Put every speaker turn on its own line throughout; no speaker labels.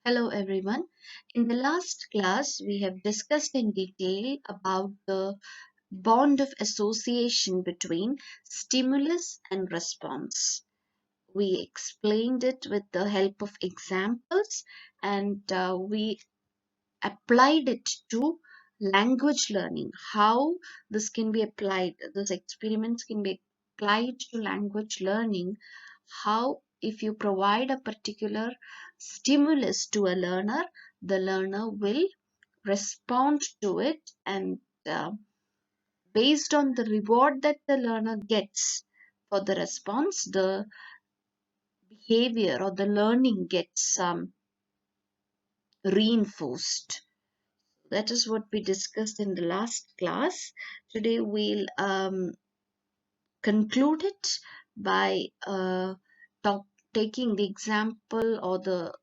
Hello everyone. In the last class, we have discussed in detail about the bond of association between stimulus and response. We explained it with the help of examples and we applied it to language learning. How this can be applied, these experiments can be applied to language learning. How, if you provide a particular stimulus to a learner, the learner will respond to it, and uh, based on the reward that the learner gets for the response, the behavior or the learning gets reinforced. That is what we discussed in the last class. Today we'll conclude it by talk, taking the example or the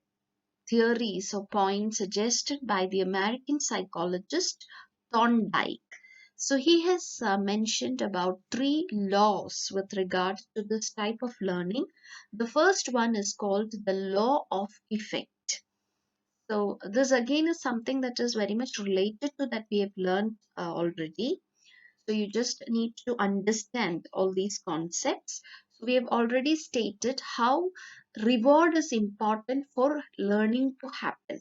theories or points suggested by the American psychologist Thorndike. So he has mentioned about three laws with regard to this type of learning. The first one is called the law of effect. So this again is something that is very much related to that we have learned already. So you just need to understand all these concepts. So we have already stated how reward is important for learning to happen.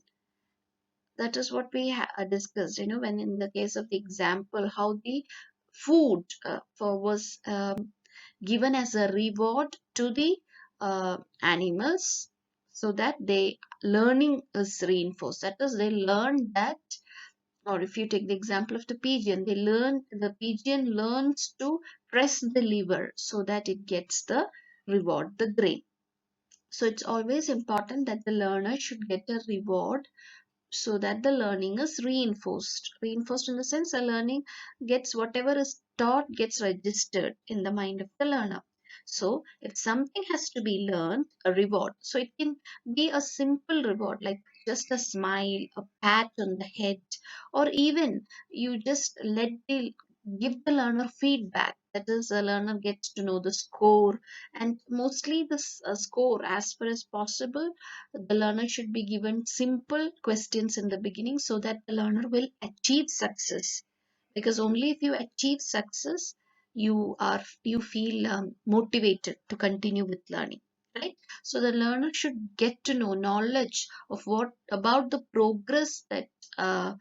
That is what we discussed, when in the case of the example, how the food was given as a reward to the animals so that they learning is reinforced. That is, they learn that, or if you take the example of the pigeon, the pigeon learns to press the lever so that it gets the reward, the grain. So it's always important that the learner should get a reward so that the learning is reinforced in the sense the learning gets, whatever is taught gets registered in the mind of the learner. So if something has to be learned, a reward, so it can be a simple reward like just a smile, a pat on the head, or even you just give the learner feedback. That is, the learner gets to know the score, and mostly this score, as far as possible, the learner should be given simple questions in the beginning so that the learner will achieve success. Because only if you achieve success, you feel motivated to continue with learning, right? So the learner should get to know knowledge of what about the progress that uh,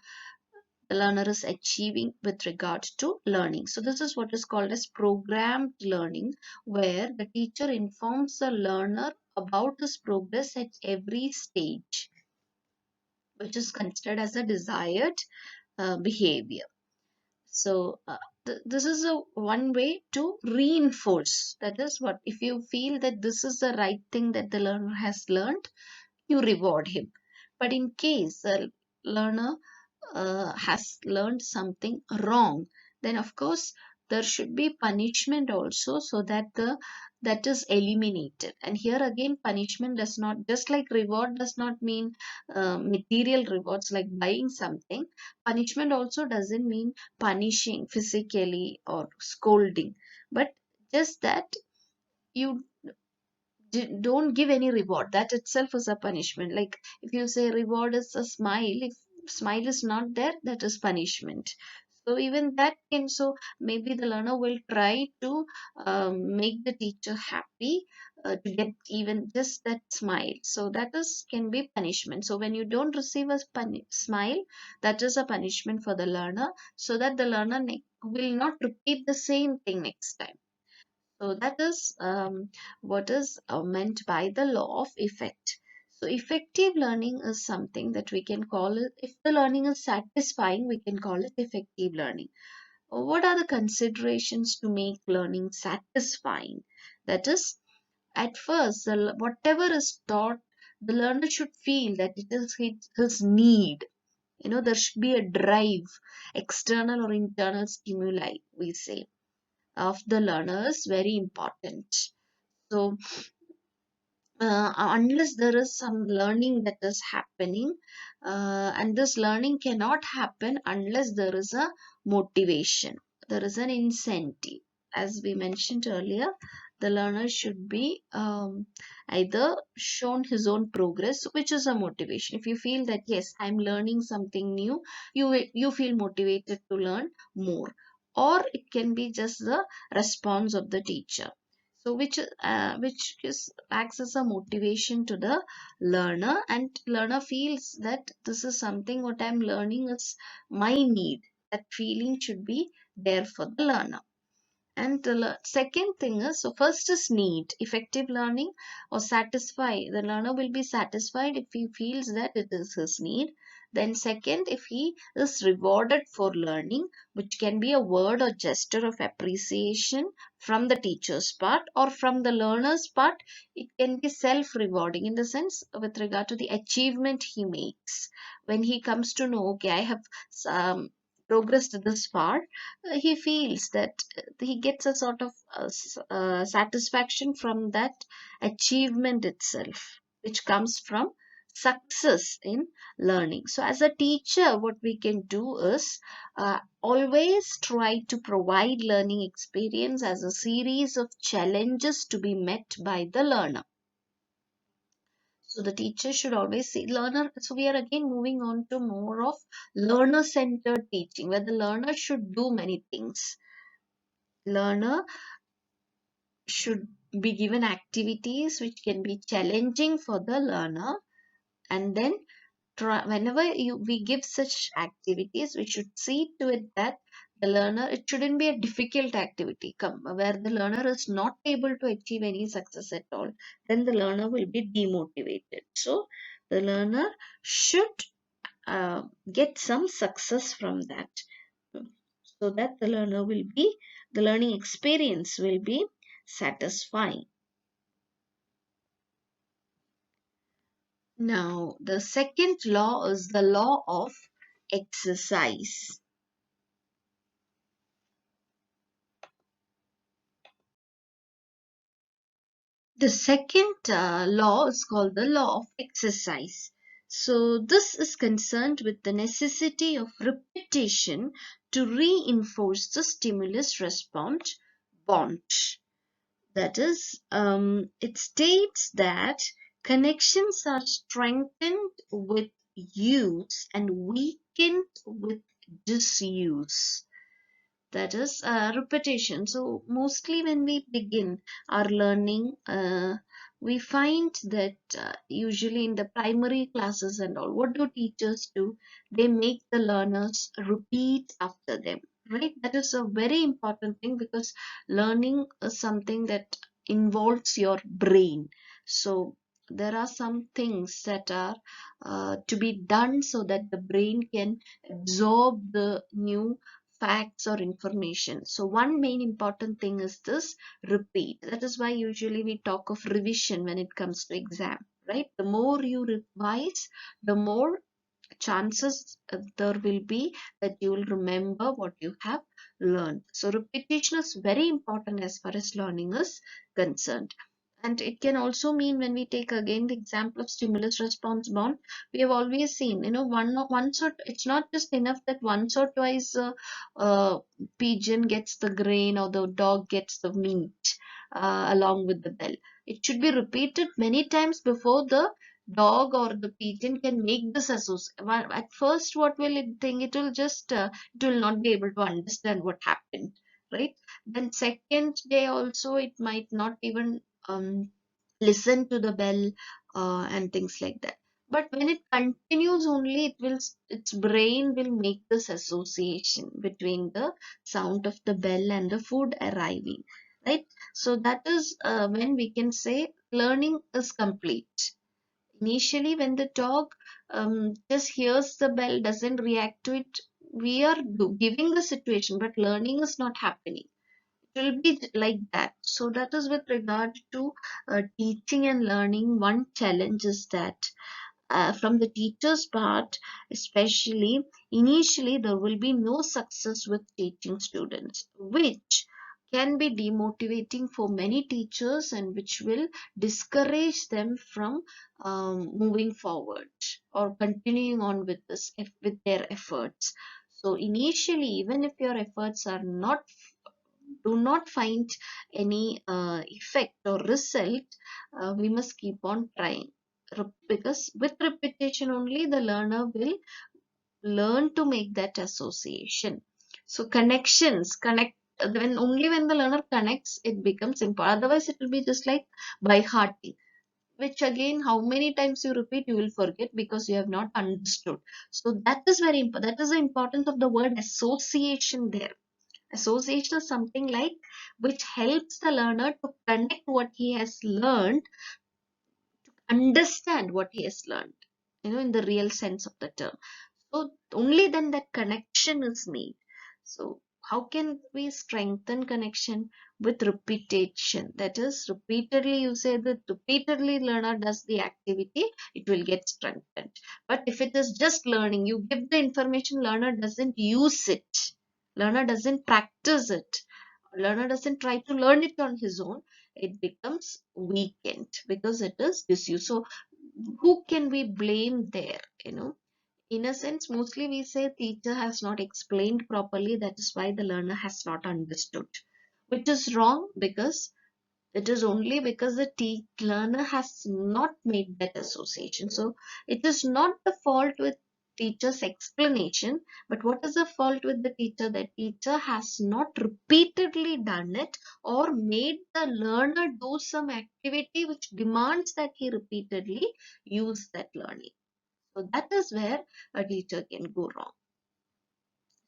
the learner is achieving with regard to learning. So this is what is called as programmed learning, where the teacher informs the learner about his progress at every stage, which is considered as a desired behavior. So this is a one way to reinforce. That is, what if you feel that this is the right thing that the learner has learned, you reward him. But in case the learner has learned something wrong, then of course there should be punishment also, so that that is eliminated. And here again, punishment does not, just like reward does not mean material rewards like buying something. Punishment also doesn't mean punishing physically or scolding, but just that you don't give any reward. That itself is a punishment. Like if you say reward is a smile, if smile is not there, that is punishment. So even that can, so maybe the learner will try to make the teacher happy to get even just that smile. So that is can be punishment. So when you don't receive a smile, that is a punishment for the learner, so that the learner will not repeat the same thing next time. So that is what is meant by the law of effect. So effective learning is something that we can call it, if the learning is satisfying, we can call it effective learning. What are the considerations to make learning satisfying? That is, at first, whatever is taught, the learner should feel that it is his need. There should be a drive, external or internal stimuli, we say, of the learner is very important. So, unless there is some learning that is happening, and this learning cannot happen unless there is a motivation, there is an incentive. As we mentioned earlier, the learner should be either shown his own progress, which is a motivation. If you feel that yes, I'm learning something new, you feel motivated to learn more. Or it can be just the response of the teacher. So which acts as a motivation to the learner, and learner feels that this is something what I'm learning is my need. That feeling should be there for the learner. And the second thing is, so first is need. Effective learning or satisfy. The learner will be satisfied if he feels that it is his need. Then second, if he is rewarded for learning, which can be a word or gesture of appreciation from the teacher's part or from the learner's part. It can be self-rewarding in the sense with regard to the achievement he makes. When he comes to know, okay, I have progressed this far, he feels that he gets a sort of satisfaction from that achievement itself, which comes from success in learning. So as a teacher, what we can do is always try to provide learning experience as a series of challenges to be met by the learner. So the teacher should always see learner. So we are again moving on to more of learner centered teaching, where the learner should do many things. Learner should be given activities which can be challenging for the learner, and then whenever we give such activities, we should see to it that the learner, it shouldn't be a difficult activity where the learner is not able to achieve any success at all. Then the learner will be demotivated. So the learner should get some success from that, so that the learning experience will be satisfying. Now, the second law is the law of exercise. The second law is called the law of exercise. So, this is concerned with the necessity of repetition to reinforce the stimulus response bond. That is, it states that connections are strengthened with use and weakened with disuse. That is repetition. So mostly when we begin our learning, we find that usually in the primary classes and all, what do teachers do? They make the learners repeat after them, right? That is a very important thing, because learning is something that involves your brain. So there are some things that are to be done so that the brain can absorb the new facts or information. So one main important thing is this repeat. That is why usually we talk of revision when it comes to exam, right? The more you revise, the more chances there will be that you will remember what you have learned. So repetition is very important as far as learning is concerned. And it can also mean, when we take again the example of stimulus response bond, we have always seen, once or it's not just enough that once or twice pigeon gets the grain or the dog gets the meat along with the bell. It should be repeated many times before the dog or the pigeon can make this association. At first, what will it think? It will not be able to understand what happened, right? Then second day also, it might not even listen to the bell and things like that. But when it continues only, its brain will make this association between the sound of the bell and the food arriving, right? So that is when we can say learning is complete. Initially, when the dog just hears the bell, doesn't react to it, we are giving the situation, but learning is not happening. It will be like that. So that is with regard to teaching and learning. One challenge is that from the teacher's part, especially initially, there will be no success with teaching students, which can be demotivating for many teachers, and which will discourage them from moving forward or continuing on with with their efforts. So initially, even if your efforts are not do not find any effect or result, we must keep on trying. Because with repetition only the learner will learn to make that association. So connections connect, when the learner connects, it becomes important. Otherwise, it will be just like by hearting, which again, how many times you repeat, you will forget because you have not understood. So that is very important. That is the importance of the word association there. Association is something like which helps the learner to connect what he has learned, understand what he has learned, in the real sense of the term. So only then that connection is made. So how can we strengthen connection? With repetition. That is, repeatedly you say that repeatedly learner does the activity, it will get strengthened. But if it is just learning, you give the information, learner doesn't use it, learner doesn't practice it, learner doesn't try to learn it on his own, it becomes weakened because it is disused. So who can we blame there? In a sense, mostly we say teacher has not explained properly, that is why the learner has not understood, which is wrong, because it is only because the learner has not made that association. So it is not the fault with teacher's explanation, but what is the fault with the teacher? The teacher has not repeatedly done it or made the learner do some activity which demands that he repeatedly use that learning. So that is where a teacher can go wrong.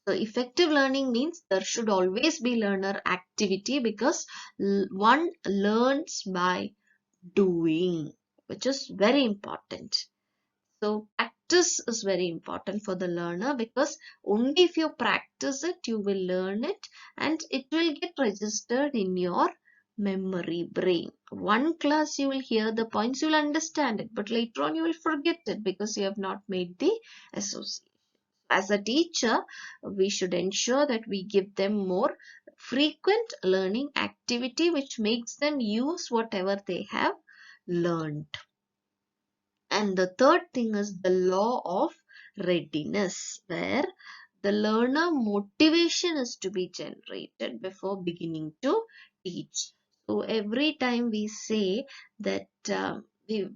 So effective learning means there should always be learner activity, because one learns by doing, which is very important. So practice is very important for the learner, because only if you practice it, you will learn it and it will get registered in your memory brain. One class you will hear the points, you will understand it, but later on you will forget it because you have not made the association. As a teacher, we should ensure that we give them more frequent learning activity which makes them use whatever they have learned. And the third thing is the law of readiness, where the learner motivation is to be generated before beginning to teach. So every time we say that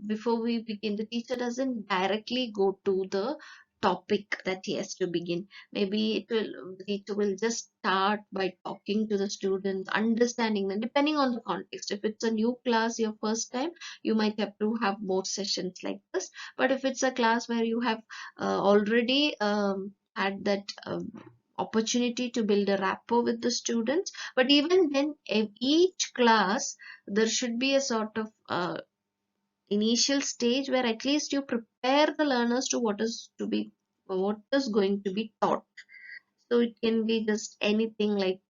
before we begin, the teacher doesn't directly go to the topic that he has to begin. Maybe the teacher will just start by talking to the students, understanding them, depending on the context. If it's a new class, your first time, you might have to have more sessions like this. But if it's a class where you have already had that opportunity to build a rapport with the students, but even then, each class there should be a sort of initial stage where at least you prepare the learners to what is going to be taught. So it can be just anything like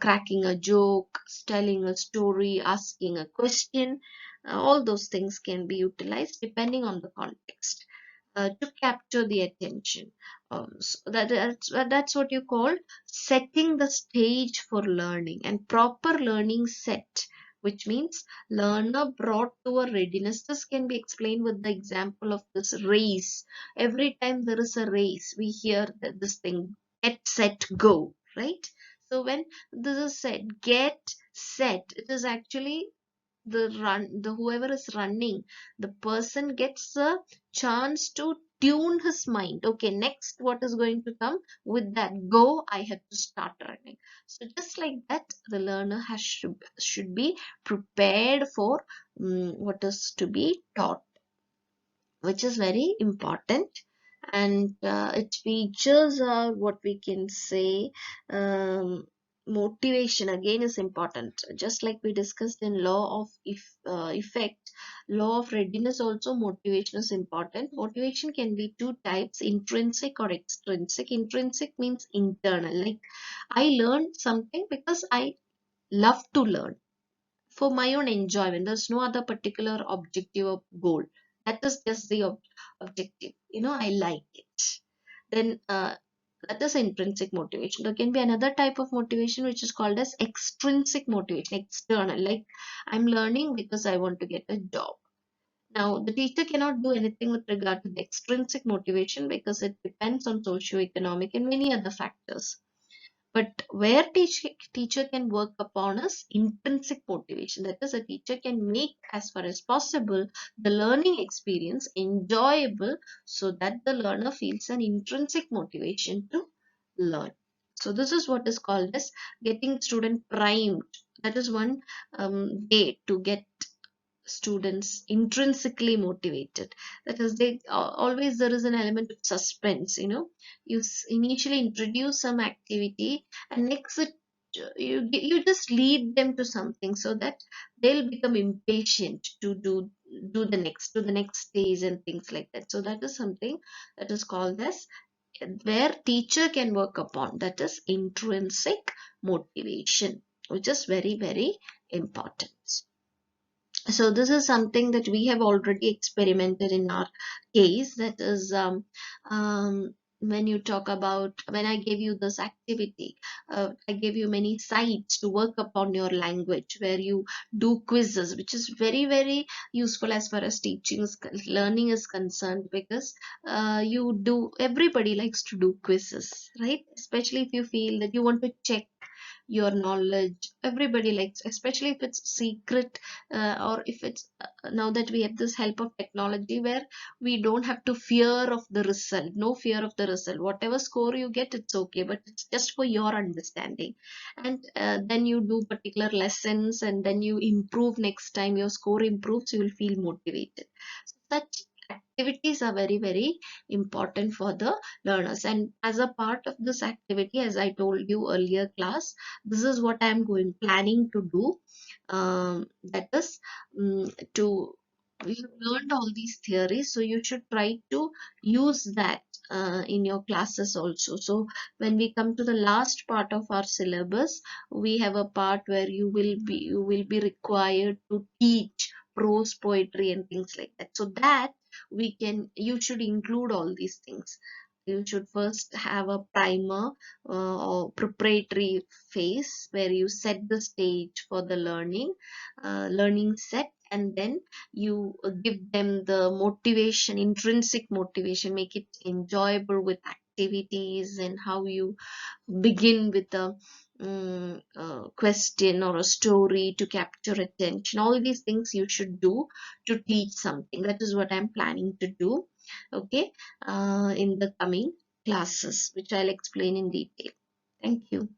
cracking a joke, telling a story, asking a question. All those things can be utilized depending on the context to capture the attention. That's what you call setting the stage for learning, and proper learning set, which means learner brought to a readiness. This can be explained with the example of this race. Every time there is a race, we hear that this thing, get set go, right? So when this is said, get set, it is actually the whoever is running, the person gets a chance to tune his mind. Okay, next what is going to come? With that go, I have to start running. So just like that, the learner should be prepared for what is to be taught, which is very important. And its features are, what we can say, motivation again is important, just like we discussed in law of effect, law of readiness also. Motivation is important. Motivation can be two types: intrinsic or extrinsic. Intrinsic means internal, like I learned something because I love to learn for my own enjoyment. There's no other particular objective or goal. That is just the objective. I like it. Then that is intrinsic motivation. There can be another type of motivation which is called as extrinsic motivation, external. Like I'm learning because I want to get a job. Now, the teacher cannot do anything with regard to the extrinsic motivation because it depends on socio-economic and many other factors. But where teacher can work upon is intrinsic motivation. That is, a teacher can make as far as possible the learning experience enjoyable so that the learner feels an intrinsic motivation to learn. So this is what is called as getting student primed. That is one way to get students intrinsically motivated. That is, they always, there is an element of suspense. You initially introduce some activity, and next you just lead them to something so that they'll become impatient to do the next stage and things like that. So that is something that is called as where teacher can work upon, that is intrinsic motivation, which is very, very important. So this is something that we have already experimented in our case. That is, when you talk about, when I gave you this activity, I gave you many sites to work upon your language, where you do quizzes, which is very, very useful as far as teaching is, learning is concerned, because you do, everybody likes to do quizzes, right? Especially if you feel that you want to check your knowledge. Everybody likes, especially if it's secret, or if it's, now that we have this help of technology, where we don't have to fear of the result, no fear of the result. Whatever score you get, it's okay, but it's just for your understanding. And then you do particular lessons, and then you improve. Next time your score improves, you will feel motivated. Such activities are very, very important for the learners. And as a part of this activity, as I told you earlier class, this is what I am planning to do. That is, to, you learned all these theories, so you should try to use that in your classes also. So when we come to the last part of our syllabus, we have a part where you will be required to teach prose poetry and things like that. So that you should include all these things. You should first have a primer, or preparatory phase, where you set the stage for the learning set, and then you give them the motivation, intrinsic motivation, make it enjoyable with activities, and how you begin with a question or a story to capture attention. All these things you should do to teach something. That is what I'm planning to do, okay, in the coming classes, which I'll explain in detail. Thank you.